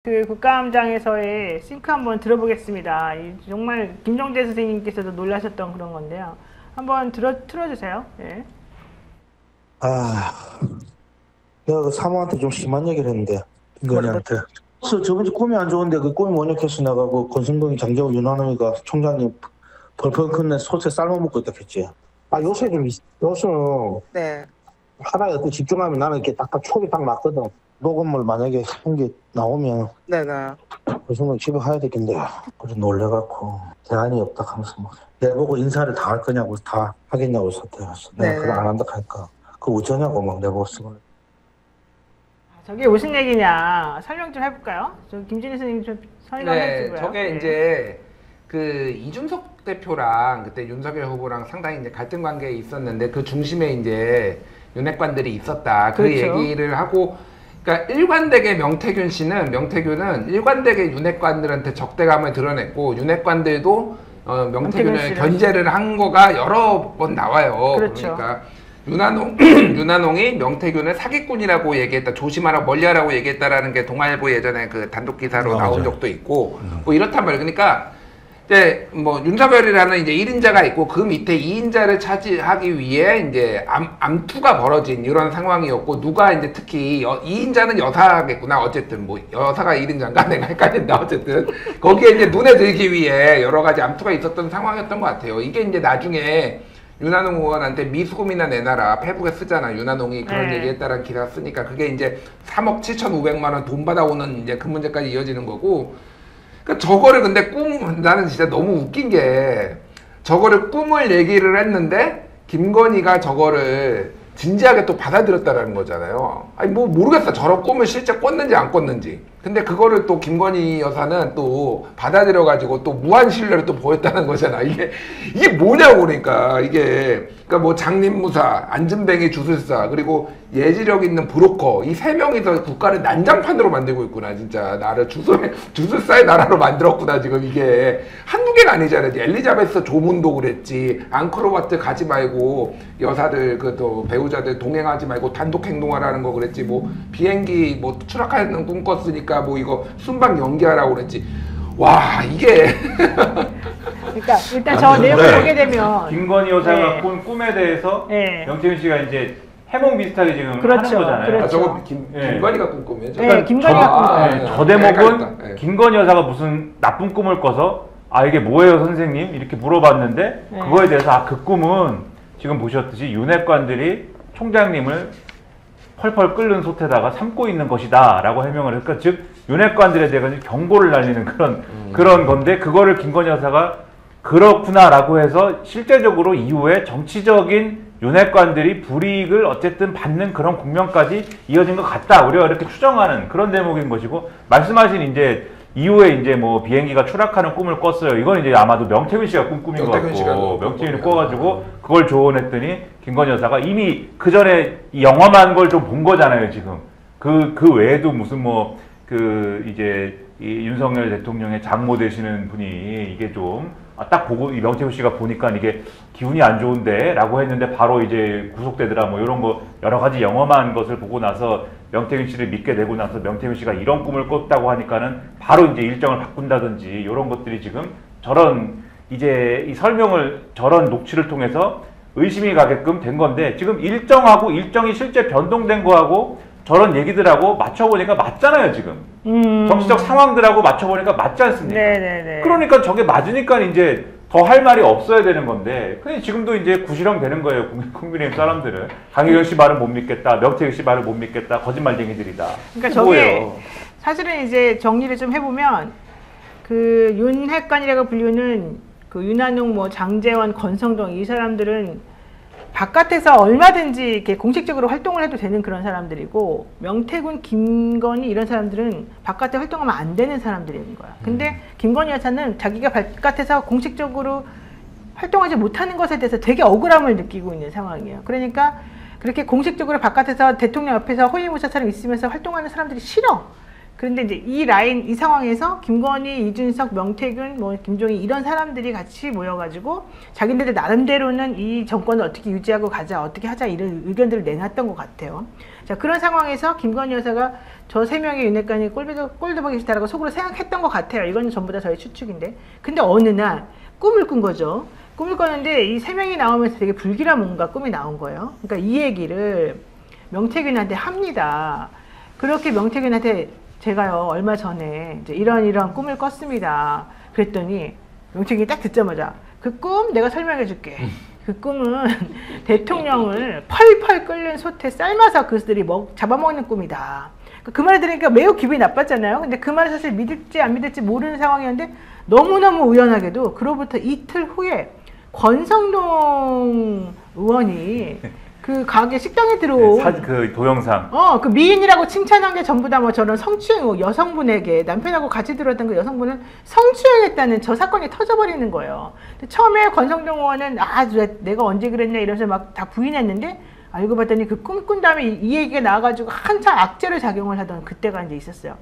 그 국감장에서의 싱크 한번 들어보겠습니다. 정말 김정재 선생님께서도 놀라셨던 그런 건데요. 한번 틀어주세요. 예. 내가 그 사모한테 좀 심한 얘기를 했는데, 김건희한테. 그래서 저번 주 꿈이 안 좋은데 그 꿈이 뭐냐고 해서 내가 그 권성동이 장재원 윤한홍이가 총장님 벌벌 큰내 소세 삶아먹고 있다 했지. 요새 네. 하나에 그 집중하면 나는 이렇게 딱딱 촉이 딱 맞거든. 녹음을 만약에 한 게 나오면 네네. 권성동 집에 가야 되겠는데, 그래서 놀래갖고 대안이 없다 하면서 막 내보고 인사를 다 할 거냐고 다 하겠냐고 사퇴했어. 내가 그걸 안 한다 하니까 그 어쩌냐고 막 내보고 쓰고. 저게 무슨 얘기냐 설명 좀 해볼까요? 저 김진희 선생님 좀 설명 해주고요. 저게 이제 그 이준석 대표랑 그때 윤석열 후보랑 상당히 이제 갈등 관계에 있었는데 그 중심에 이제 윤핵관들이 있었다. 그 그렇죠. 얘기를 하고, 그러니까 일관되게 명태균은 일관되게 윤핵관들한테 적대감을 드러냈고 윤핵관들도 명태균을 견제를 한 거가 여러 번 나와요. 그렇죠. 그러니까 윤한홍이 명태균을 사기꾼이라고 얘기했다, 조심하라, 멀리하라고 얘기했다라는 게 동아일보 예전에 그 단독 기사로 나온 적도 있고, 뭐 이렇단 말이에요. 그러니까 이제 뭐 윤석열이라는 이제 1인자가 있고 그 밑에 2인자를 차지하기 위해 이제 암투가 벌어진 이런 상황이었고, 누가 이제 특히 2인자는 여사겠구나. 어쨌든 뭐 여사가 1인자인가 내가 헷갈린다. 어쨌든 거기에 이제 눈에 들기 위해 여러 가지 암투가 있었던 상황이었던 것 같아요. 이게 이제 나중에 윤한홍 의원한테 미수금이나 내놔라 페북에 쓰잖아. 윤한홍이 그런 얘기했다라는 기사 쓰니까 그게 이제 3억 7,500만 원 돈 받아오는 이제 그 문제까지 이어지는 거고. 그러니까 저거를 근데 나는 진짜 너무 웃긴 게, 저거를 꿈을 얘기를 했는데 김건희가 저거를 진지하게 또 받아들였다라는 거잖아요. 아니 뭐 모르겠어. 저런 꿈을 실제 꿨는지 안 꿨는지. 근데 그거를 또 김건희 여사는 또 받아들여가지고 또 무한 신뢰를 또 보였다는 거잖아. 이게 뭐냐고. 그러니까 이게 그러니까 뭐 장립무사, 안진뱅이 주술사, 그리고 예지력 있는 브로커, 이 세 명이서 국가를 난장판으로 만들고 있구나. 진짜 나를 주술사의 나라로 만들었구나. 지금 이게 한두 개가 아니잖아요. 엘리자베스 조문도 그랬지. 앙크로바트 가지 말고 여사들 그 또 배우자들 동행하지 말고 단독 행동하라는 거 그랬지. 뭐 비행기 뭐 추락하는 꿈 꿨으니까 뭐 이거 순방 연기하라고 그랬지. 와 이게 그러니까 일단 저 내용을 보게 되면 김건희 여사가 꾼 꿈에 대해서 명태균 씨가 이제 해몽 비슷하게 지금 하는 거잖아요. 그렇죠. 저거 김건희가 꾼 꿈이에요. 네, 김건희가 꾼 꿈이에요. 저 대목은 김건희 여사가 무슨 나쁜 꿈을 꿔서 이게 뭐예요 선생님? 이렇게 물어봤는데 그거에 대해서 그 꿈은 지금 보셨듯이 윤핵관들이 총장님을 펄펄 끓는 솥에다가 삶고 있는 것이다 라고 해명을 했으니까 즉 윤핵관들에 대해서 경고를 날리는 그런 건데, 그거를 김건희 여사가 그렇구나 라고 해서 실제적으로 이후에 정치적인 윤핵관들이 불이익을 어쨌든 받는 그런 국면까지 이어진 것 같다, 우리가 이렇게 추정하는 그런 대목인 것이고, 말씀하신 이제 이후에 이제 뭐 비행기가 추락하는 꿈을 꿨어요. 이건 이제 아마도 명태균 씨가 꾼 꿈인 것 같고, 명태균이 꿔가지고 그걸 조언했더니 김건희 여사가 이미 그 전에 영험한 걸 좀 본 거잖아요. 지금 그 외에도 무슨 뭐 이제 이 윤석열 대통령의 장모 되시는 분이 이게 좀 딱 보고 이 명태균 씨가 보니까 이게 기운이 안 좋은데 라고 했는데 바로 이제 구속되더라, 뭐 이런 거 여러 가지 영험한 것을 보고 나서 명태균 씨를 믿게 되고 나서 명태균 씨가 이런 꿈을 꿨다고 하니까는 바로 이제 일정을 바꾼다든지 이런 것들이 지금 저런 이제 이 설명을 저런 녹취를 통해서 의심이 가게끔 된 건데, 지금 일정하고 일정이 실제 변동된 거하고 저런 얘기들하고 맞춰보니까 맞잖아요. 지금 정치적 상황들하고 맞춰보니까 맞지 않습니까? 네네네. 그러니까 저게 맞으니까 이제 더 할 말이 없어야 되는 건데, 근데 지금도 이제 구시령 되는 거예요. 국민의힘 사람들은 강혜경 씨 말을 못 믿겠다, 명태균 씨 말을 못 믿겠다, 거짓말쟁이들이다. 그러니까 저게 사실은 이제 정리를 좀 해보면 그 윤핵관이라고 불리는 그 윤한홍, 뭐 장제원, 권성동 이 사람들은 바깥에서 얼마든지 이렇게 공식적으로 활동을 해도 되는 그런 사람들이고, 명태균, 김건희 이런 사람들은 바깥에 활동하면 안 되는 사람들인 거야. 근데 김건희 여사는 자기가 바깥에서 공식적으로 활동하지 못하는 것에 대해서 되게 억울함을 느끼고 있는 상황이에요. 그러니까 그렇게 공식적으로 바깥에서 대통령 옆에서 호위무사처럼 있으면서 활동하는 사람들이 싫어. 그런데 이제 이 상황에서 김건희, 이준석, 명태균, 뭐 김종인 이런 사람들이 같이 모여가지고 자기네들 나름대로는 이 정권을 어떻게 유지하고 가자, 어떻게 하자 이런 의견들을 내놨던 것 같아요. 자, 그런 상황에서 김건희 여사가 저 3명의 윤핵관이 꼴도 보기 싫다라고 속으로 생각했던 것 같아요. 이건 전부 다 저희 추측인데. 근데 어느 날 꿈을 꾼 거죠. 꿈을 꿨는데 이 3명이 나오면서 되게 불길한 뭔가 꿈이 나온 거예요. 그러니까 이 얘기를 명태균한테 합니다. 그렇게 명태균한테 제가요, 얼마 전에 이제 이런 꿈을 꿨습니다. 그랬더니 명태균이 딱 듣자마자 그 꿈 내가 설명해 줄게. 그 꿈은 대통령을 펄펄 끓는 솥에 삶아서 그들이 잡아먹는 꿈이다. 그 말을 들으니까 매우 기분이 나빴잖아요. 근데 그 말을 사실 믿을지 안 믿을지 모르는 상황이었는데 너무너무 우연하게도 그로부터 이틀 후에 권성동 의원이 그 가게 식당에 들어온 그 동영상. 그 미인이라고 칭찬한 게 전부 다 뭐 저런 성추행, 여성분에게 남편하고 같이 들어왔던 그 여성분은 성추행했다는 저 사건이 터져버리는 거예요. 근데 처음에 권성동 의원은 내가 언제 그랬냐 이러면서 막 다 부인했는데 알고 봤더니 그 꿈 꾼 다음에 이 얘기가 나와가지고 한참 악재로 작용을 하던 그때가 이제 있었어요.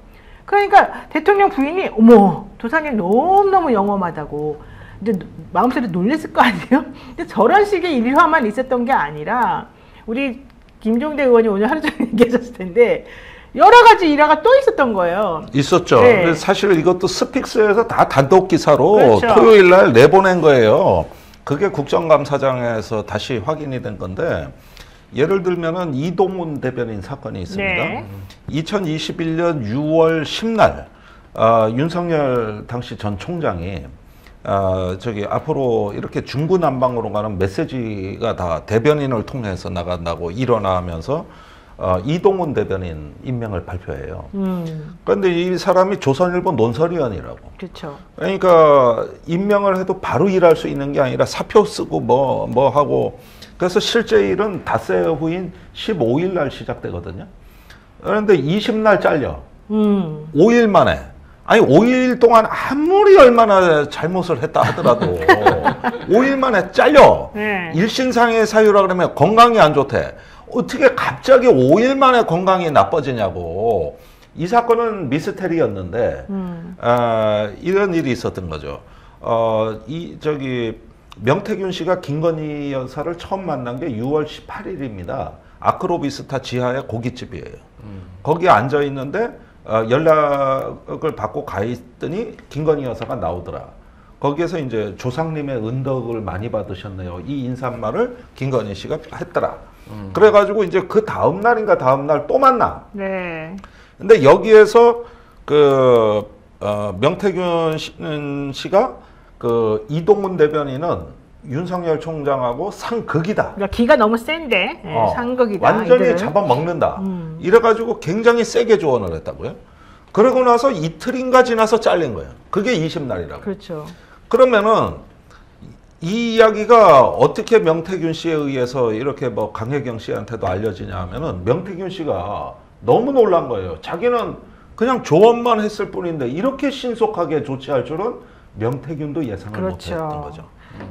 그러니까 대통령 부인이 어머 도사님 너무너무 영험하다고 근데 마음속에 놀랬을 거 아니에요? 근데 저런 식의 일화만 있었던 게 아니라 우리 김종대 의원이 오늘 하루 종일 얘기하셨을 텐데 여러 가지 일화가 또 있었던 거예요. 있었죠. 네. 사실 이것도 스픽스에서 다 단독 기사로 그렇죠. 토요일 날 내보낸 거예요. 그게 국정감사장에서 다시 확인이 된 건데 예를 들면은 이동훈 대변인 사건이 있습니다. 네. 2021년 6월 10날 윤석열 당시 전 총장이 앞으로 이렇게 중구난방으로 가는 메시지가 다 대변인을 통해서 나간다고 일어나면서 이동훈 대변인 임명을 발표해요. 그런데 이 사람이 조선일보 논설위원이라고. 그렇죠. 그러니까 임명을 해도 바로 일할 수 있는 게 아니라 사표 쓰고 뭐 하고 그래서 실제 일은 닷새 후인 15일 날 시작되거든요. 그런데 20날 잘려. 5일 만에. 아니 5일 동안 아무리 얼마나 잘못을 했다 하더라도 5일 만에 잘려. 네. 일신상의 사유라 그러면 건강이 안 좋대. 어떻게 갑자기 5일 만에 건강이 나빠지냐고. 이 사건은 미스테리였는데 이런 일이 있었던 거죠. 명태균 씨가 김건희 여사를 처음 만난 게 6월 18일입니다. 아크로비스타 지하의 고깃집이에요. 거기 앉아 있는데 연락을 받고 가 있더니 김건희 여사가 나오더라. 거기에서 이제 조상님의 은덕을 많이 받으셨네요. 이 인사말을 김건희 씨가 했더라. 그래가지고 이제 그 다음 날인가 다음 날 또 만나. 네. 근데 여기에서 명태균 씨가 이동훈 대변인은 윤석열 총장하고 상극이다. 그러니까 기가 너무 센데 상극이다. 완전히 이들은. 잡아먹는다. 이래가지고 굉장히 세게 조언을 했다고요. 그러고 나서 이틀인가 지나서 잘린 거예요. 그게 20날이라고. 그렇죠. 그러면은 이 이야기가 어떻게 명태균 씨에 의해서 이렇게 뭐 강혜경 씨한테도 알려지냐 하면은 명태균 씨가 너무 놀란 거예요. 자기는 그냥 조언만 했을 뿐인데 이렇게 신속하게 조치할 줄은 명태균도 예상을 그렇죠. 못했던 거죠.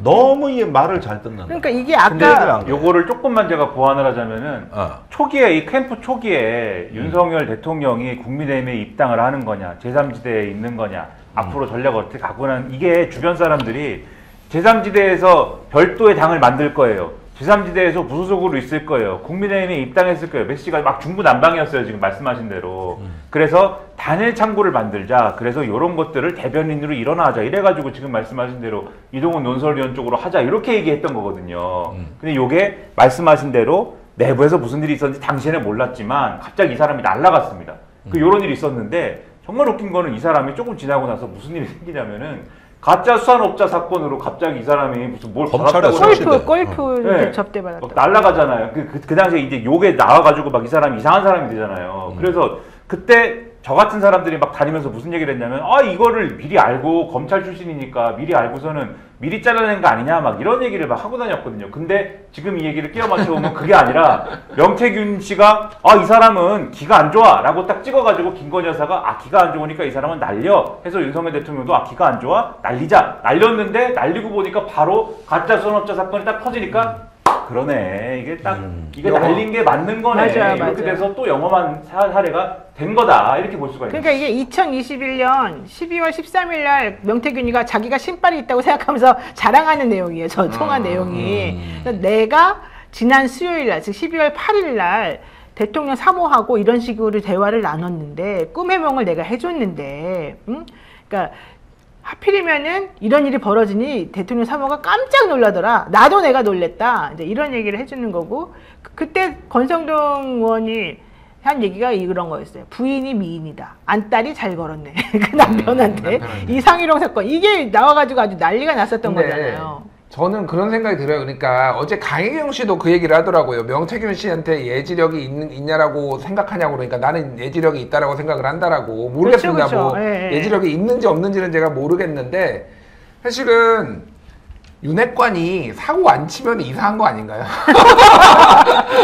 너무 이 말을 잘 듣는다. 그러니까 이게 아까 요거를 조금만 제가 보완을 하자면은 초기에 이 캠프 초기에 윤석열 대통령이 국민의힘에 입당을 하는 거냐, 제3지대에 있는 거냐, 앞으로 전략을 어떻게 가고는 이게 주변 사람들이 제3지대에서 별도의 당을 만들 거예요. 제3지대에서 무소속으로 있을 거예요. 국민의힘에 입당했을 거예요. 메시지가 막 중구난방이었어요. 지금 말씀하신 대로. 그래서 단일 창구를 만들자. 그래서 이런 것들을 대변인으로 일어나자. 이래가지고 지금 말씀하신 대로 이동훈 논설위원 쪽으로 하자. 이렇게 얘기했던 거거든요. 근데 이게 말씀하신 대로 내부에서 무슨 일이 있었는지 당시에는 몰랐지만 갑자기 이 사람이 날아갔습니다. 요런 일이 있었는데 정말 웃긴 거는 이 사람이 조금 지나고 나서 무슨 일이 생기냐면은 가짜 수산업자 사건으로 갑자기 이 사람이 무슨 뭘 받았다고 골프 네. 접대 받았다. 날라가잖아요. 그 당시에 이제 요게 나와가지고 막 이 사람이 이상한 사람이 되잖아요. 그래서 그때 저 같은 사람들이 막 다니면서 무슨 얘기를 했냐면 이거를 미리 알고 검찰 출신이니까 미리 알고서는 미리 잘라낸 거 아니냐 막 이런 얘기를 막 하고 다녔거든요. 근데 지금 이 얘기를 끼워 맞춰보면 그게 아니라 명태균 씨가 이 사람은 기가 안 좋아 라고 딱 찍어가지고 김건희 여사가 기가 안 좋으니까 이 사람은 날려 해서 윤석열 대통령도 기가 안 좋아 날리자 날렸는데 날리고 보니까 바로 가짜 수산업자 사건이 딱 터지니까 그러네. 이게 딱 이게 날린 게 맞는 거네. 이렇게 돼서 또 영험한 사례가 된 거다. 이렇게 볼 수가 있어요. 그러니까 이게 2021년 12월 13일 날 명태균이가 자기가 신발이 있다고 생각하면서 자랑하는 내용이에요. 저 통화 내용이. 그러니까 내가 지난 수요일 날, 즉 12월 8일 날 대통령 사모하고 이런 식으로 대화를 나눴는데 꿈 해몽을 내가 해줬는데, 응? 그러니까 하필이면은 이런 일이 벌어지니 대통령 사모가 깜짝 놀라더라. 나도 내가 놀랬다. 이제 이런 얘기를 해주는 거고, 그때 권성동 의원이 한 얘기가 이런 거였어요. 부인이 미인이다. 안딸이 잘 걸었네. 그 남편한테. 이 상일홍 사건. 이게 나와가지고 아주 난리가 났었던 거잖아요. 저는 그런 생각이 들어요. 그러니까 어제 강혜경 씨도 그 얘기를 하더라고요. 명태균 씨한테 예지력이 있냐라고 생각하냐고 그러니까 나는 예지력이 있다라고 생각을 한다라고. 모르겠습니다. 그렇죠, 그렇죠. 뭐 예, 예. 예지력이 있는지 없는지는 제가 모르겠는데 사실은 윤핵관이 사고 안 치면 이상한 거 아닌가요?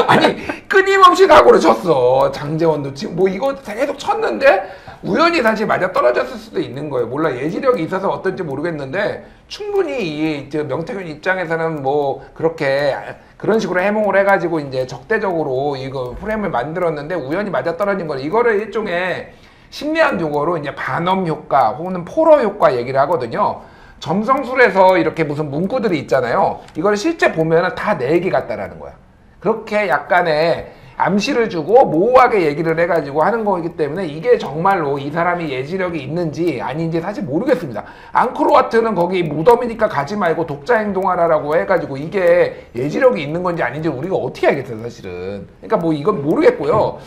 아니 끊임없이 사고를 쳤어. 장제원도 지금 뭐 이거 계속 쳤는데 우연히 다시 맞아 떨어졌을 수도 있는 거예요. 몰라 예지력이 있어서 어떤지 모르겠는데 충분히 이 명태균 입장에서는 뭐 그렇게 그런 식으로 해몽을 해가지고 이제 적대적으로 이거 프레임을 만들었는데 우연히 맞아 떨어진 거 이거를 일종의 심리학 용어로 이제 반엄 효과 혹은 포로 효과 얘기를 하거든요. 점성술에서 이렇게 무슨 문구들이 있잖아요. 이걸 실제 보면은 다 내 얘기 같다라는 거야. 그렇게 약간의 암시를 주고 모호하게 얘기를 해가지고 하는 거기 때문에 이게 정말로 이 사람이 예지력이 있는지 아닌지 사실 모르겠습니다. 앙코르와트는 거기 무덤이니까 가지 말고 독자 행동하라라고 해가지고 이게 예지력이 있는 건지 아닌지 우리가 어떻게 알겠어요, 사실은. 그러니까 뭐 이건 모르겠고요.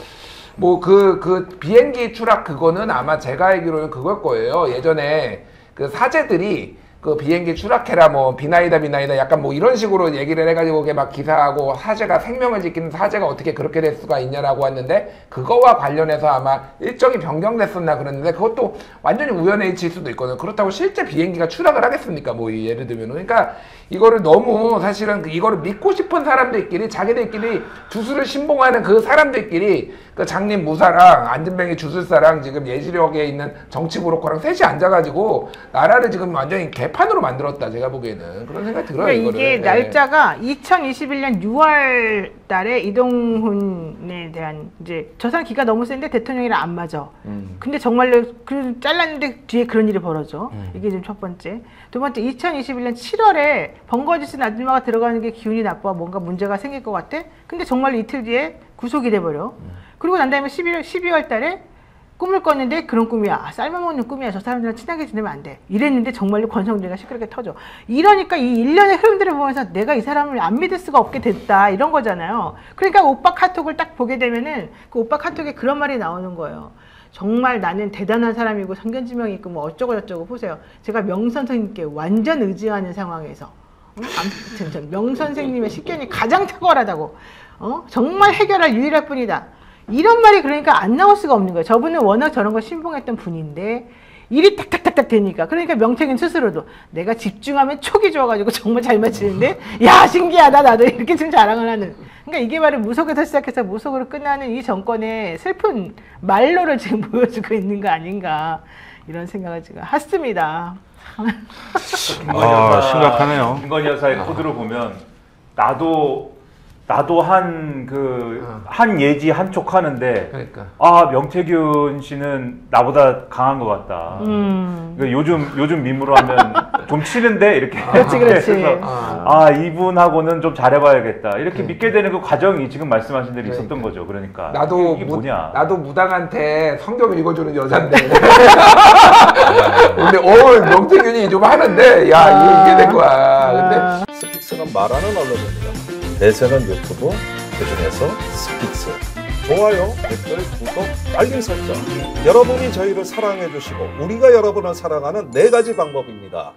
뭐 그 비행기 추락 그거는 아마 제가 알기로는 그걸 거예요. 예전에 그 사제들이 그 비행기 추락해라 뭐 비나이다 약간 뭐 이런 식으로 얘기를 해가지고 그게 막 기사하고 사제가 생명을 지키는 사제가 어떻게 그렇게 될 수가 있냐라고 했는데 그거와 관련해서 아마 일정이 변경됐었나 그랬는데 그것도 완전히 우연일 수도 있거든요. 그렇다고 실제 비행기가 추락을 하겠습니까? 뭐 예를 들면 그러니까 이거를 너무 사실은 이거를 믿고 싶은 사람들끼리 자기들끼리 주술을 신봉하는 그 사람들끼리 그 장님 무사랑 안진뱅이 주술사랑 지금 예지력에 있는 정치 브로커랑 셋이 앉아가지고 나라를 지금 완전히 개판으로 만들었다 제가 보기에는 그런 생각이 들어요. 그러니까 이거를. 이게 날짜가 2021년 6월 달에 이동훈에 대한 이제 저 사람 기가 너무 센데 대통령이랑 안 맞아. 근데 정말로 그 잘랐는데 뒤에 그런 일이 벌어져. 이게 지금 첫 번째. 두 번째 2021년 7월에 번거지 쓴 아줌마가 들어가는 게 기운이 나빠 뭔가 문제가 생길 것 같아. 근데 정말로 이틀 뒤에 구속이 돼버려. 그리고 난 다음에 12월 달에 꿈을 꿨는데 그런 꿈이야. 아, 삶아먹는 꿈이야. 저 사람들이랑 친하게 지내면 안 돼. 이랬는데 정말로 권성동이가 시끄럽게 터져. 이러니까 이 일련의 흐름들을 보면서 내가 이 사람을 안 믿을 수가 없게 됐다. 이런 거잖아요. 그러니까 오빠 카톡을 딱 보게 되면은 그 오빠 카톡에 그런 말이 나오는 거예요. 정말 나는 대단한 사람이고 성견지명이 있고 뭐 어쩌고 저쩌고 보세요. 제가 명 선생님께 완전 의지하는 상황에서 아무튼 전 명 선생님의 식견이 가장 탁월하다고 정말 해결할 유일할 뿐이다. 이런 말이 그러니까 안 나올 수가 없는 거예요. 저분은 워낙 저런 거 신봉했던 분인데 일이 탁탁탁탁 되니까 그러니까 명태균 스스로도 내가 집중하면 촉이 좋아가지고 정말 잘 맞히는데 야 신기하다 나도 이렇게 좀 자랑을 하는 그러니까 이게 바로 무속에서 시작해서 무속으로 끝나는 이 정권의 슬픈 말로를 지금 보여주고 있는 거 아닌가 이런 생각을 지금 했습니다. 아, 심각하네요. 김건희 여사의 코드로 보면 나도 한 예지 한쪽 하는데 그러니까. 아 명태균 씨는 나보다 강한 것 같다. 그러니까 요즘 밈으로 하면 좀 치는데 이렇게 그렇지. 그래서 이분하고는 좀 잘해봐야겠다. 이렇게 믿게 되는 그 과정이 지금 말씀하신 대로 있었던 거죠. 그러니까 나도 이게 뭐냐? 나도 무당한테 성경 읽어주는 여잔데. 근데 명태균이 좀 하는데 야 이게 된 거야. 근데 스픽스는 말하는 언론입니다. 대세는 유튜브, 그중에서 스픽스. 좋아요, 댓글, 구독, 알림 설정. 여러분이 저희를 사랑해 주시고 우리가 여러분을 사랑하는 4가지 방법입니다.